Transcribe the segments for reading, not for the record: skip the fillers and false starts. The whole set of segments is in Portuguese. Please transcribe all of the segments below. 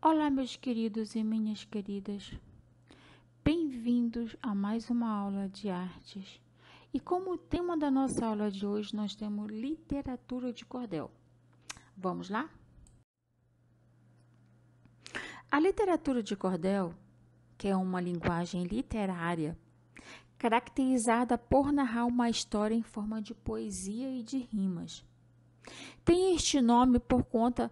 Olá, meus queridos e minhas queridas. Bem-vindos a mais uma aula de artes. E como tema da nossa aula de hoje, nós temos literatura de cordel. Vamos lá? A literatura de cordel, que é uma linguagem literária, caracterizada por narrar uma história em forma de poesia e de rimas. Tem este nome por conta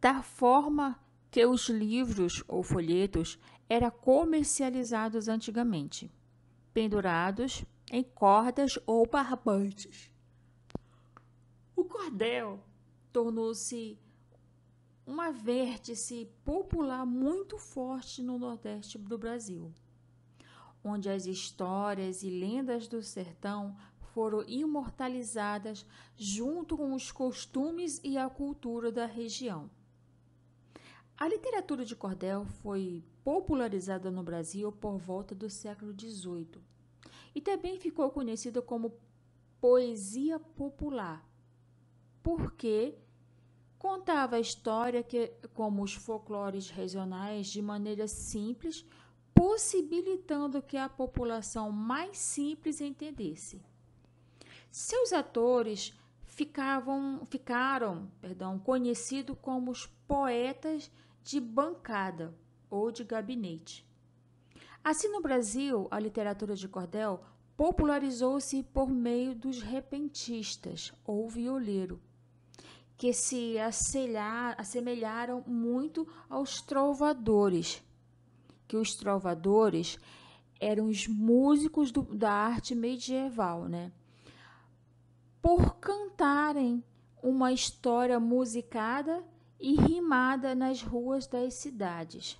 da forma que os livros ou folhetos eram comercializados antigamente, pendurados em cordas ou barbantes. O cordel tornou-se uma vértice popular muito forte no Nordeste do Brasil, onde as histórias e lendas do sertão foram imortalizadas junto com os costumes e a cultura da região. A literatura de cordel foi popularizada no Brasil por volta do século XVIII e também ficou conhecida como poesia popular, porque contava a história como os folclores regionais de maneira simples, possibilitando que a população mais simples entendesse. Seus atores ficaram conhecidos como os poetas de bancada ou de gabinete. Assim, no Brasil, a literatura de cordel popularizou-se por meio dos repentistas ou violeiro, que se assemelharam muito aos trovadores, que os trovadores eram os músicos da arte medieval, né? Por cantarem uma história musicada e rimada nas ruas das cidades,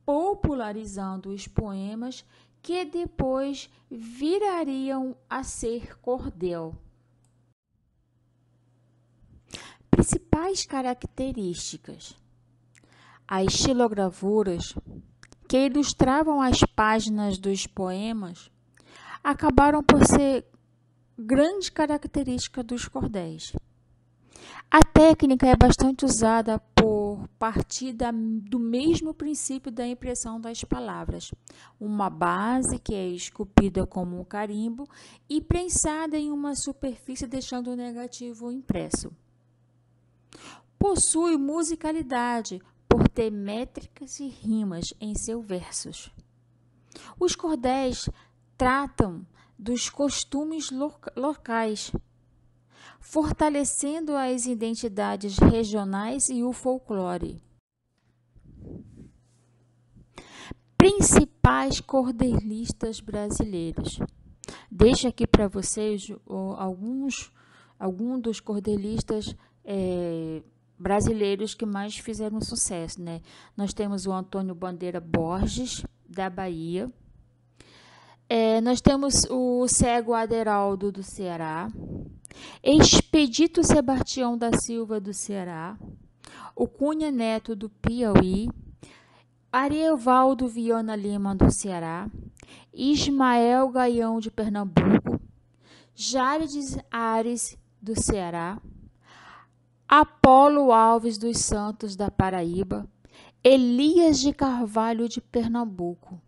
popularizando os poemas que depois virariam a ser cordel. Principais características: as xilogravuras, que ilustravam as páginas dos poemas, acabaram por ser grande característica dos cordéis. A técnica é bastante usada por partir do mesmo princípio da impressão das palavras. Uma base que é esculpida como um carimbo e prensada em uma superfície deixando o negativo impresso. Possui musicalidade por ter métricas e rimas em seus versos. Os cordéis tratam dos costumes locais, fortalecendo as identidades regionais e o folclore. Principais cordelistas brasileiros. Deixo aqui para vocês alguns dos cordelistas brasileiros que mais fizeram sucesso, né? Nós temos o Antônio Bandeira Borges, da Bahia. Nós temos o Cego Aderaldo, do Ceará, Expedito Sebastião da Silva, do Ceará, o Cunha Neto, do Piauí, Ariovaldo Viana Lima, do Ceará, Ismael Gaião, de Pernambuco, Járides Ares, do Ceará, Apolo Alves dos Santos, da Paraíba, Elias de Carvalho, de Pernambuco.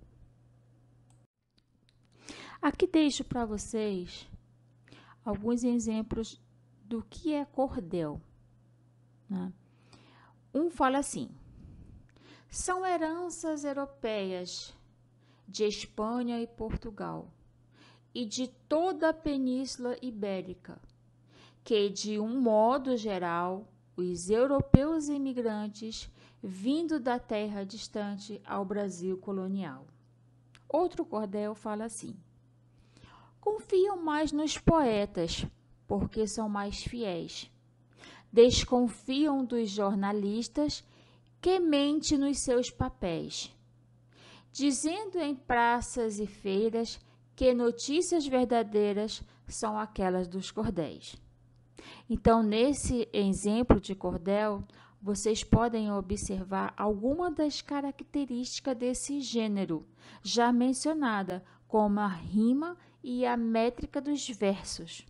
Aqui deixo para vocês alguns exemplos do que é cordel, né? Um fala assim: são heranças europeias de Espanha e Portugal e de toda a Península Ibérica, que, de um modo geral, os europeus imigrantes vindo da terra distante ao Brasil colonial. Outro cordel fala assim: confiam mais nos poetas, porque são mais fiéis. Desconfiam dos jornalistas, que mentem nos seus papéis, dizendo em praças e feiras que notícias verdadeiras são aquelas dos cordéis. Então, nesse exemplo de cordel, vocês podem observar alguma das características desse gênero, já mencionada, como a rima e a métrica dos versos.